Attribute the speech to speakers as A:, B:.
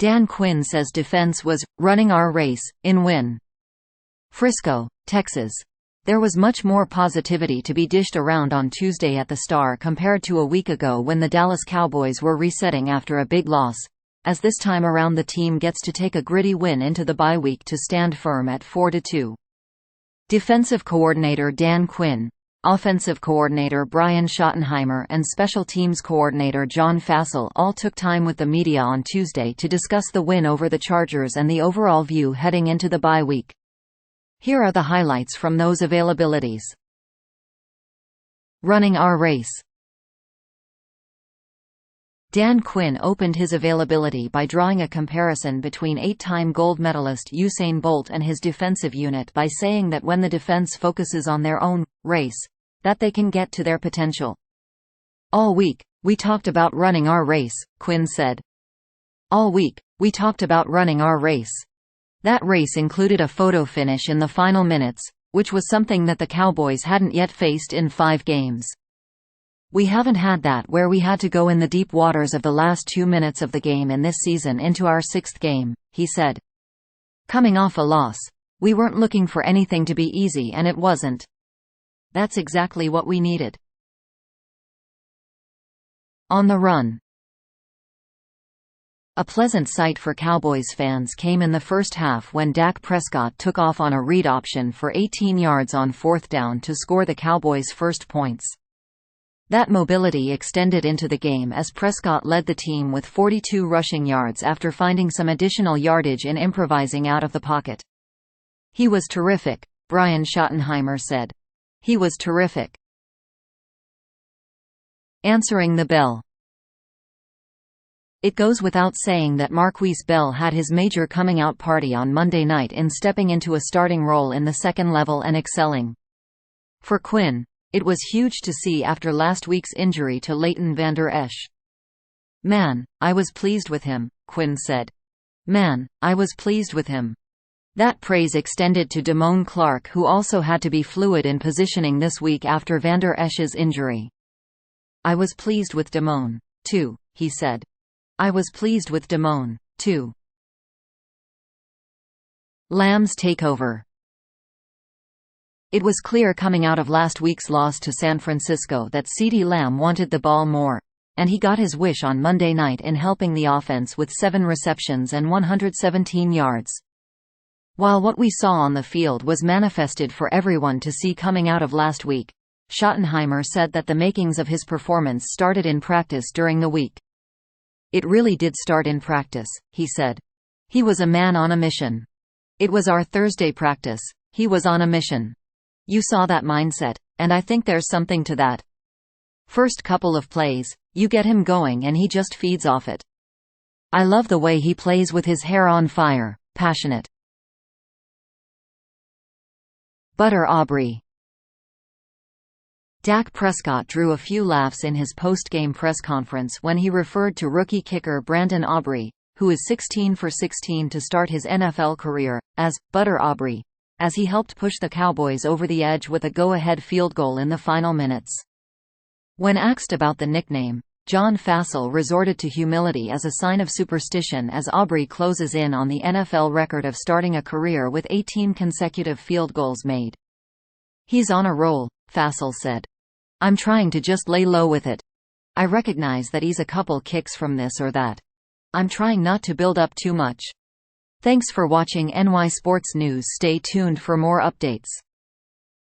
A: Dan Quinn says defense was running our race in win. Frisco, Texas. There was much more positivity to be dished around on Tuesday at the Star compared to a week ago when the Dallas Cowboys were resetting after a big loss, as this time around the team gets to take a gritty win into the bye week to stand firm at 4-2. Defensive coordinator Dan Quinn, offensive coordinator Brian Schottenheimer and special teams coordinator John Fassel all took time with the media on Tuesday to discuss the win over the Chargers and the overall view heading into the bye week. Here are the highlights from those availabilities. Running our race. Dan Quinn opened his availability by drawing a comparison between 8-time gold medalist Usain Bolt and his defensive unit by saying that when the defense focuses on their own race, that they can get to their potential. All week, we talked about running our race, Quinn said. All week, we talked about running our race. That race included a photo finish in the final minutes, which was something that the Cowboys hadn't yet faced in 5 games. We haven't had that where we had to go in the deep waters of the last 2 minutes of the game in this season into our 6th game, he said. Coming off a loss, we weren't looking for anything to be easy and it wasn't. That's exactly what we needed. On the run. A pleasant sight for Cowboys fans came in the first half when Dak Prescott took off on a read option for 18 yards on 4th down to score the Cowboys' first points. That mobility extended into the game as Prescott led the team with 42 rushing yards after finding some additional yardage in improvising out of the pocket. He was terrific, Brian Schottenheimer said. He was terrific. Answering the bell. It goes without saying that Marquise Bell had his major coming-out party on Monday night in stepping into a starting role in the second level and excelling. For Quinn, it was huge to see after last week's injury to Leighton Vander Esch. Man, I was pleased with him, Quinn said. Man, I was pleased with him. That praise extended to Damone Clark, who also had to be fluid in positioning this week after Vander Esch's injury. I was pleased with Damone, too, he said. I was pleased with Damone, too. Lamb's takeover. It was clear coming out of last week's loss to San Francisco that CeeDee Lamb wanted the ball more, and he got his wish on Monday night in helping the offense with 7 receptions and 117 yards. While what we saw on the field was manifested for everyone to see coming out of last week, Schottenheimer said that the makings of his performance started in practice during the week. It really did start in practice, he said. He was a man on a mission. It was our Thursday practice. He was on a mission. You saw that mindset, and I think there's something to that. First couple of plays, you get him going and he just feeds off it. I love the way he plays with his hair on fire, passionate. Butter Aubrey. Dak Prescott drew a few laughs in his post-game press conference when he referred to rookie kicker Brandon Aubrey, who is 16 for 16 to start his NFL career, as Butter Aubrey, as he helped push the Cowboys over the edge with a go-ahead field goal in the final minutes. When asked about the nickname, John Fassel resorted to humility as a sign of superstition as Aubrey closes in on the NFL record of starting a career with 18 consecutive field goals made. He's on a roll, Fassel said. I'm trying to just lay low with it. I recognize that he's a couple kicks from this or that. I'm trying not to build up too much. Thanks for watching NY Sports News. Stay tuned for more updates.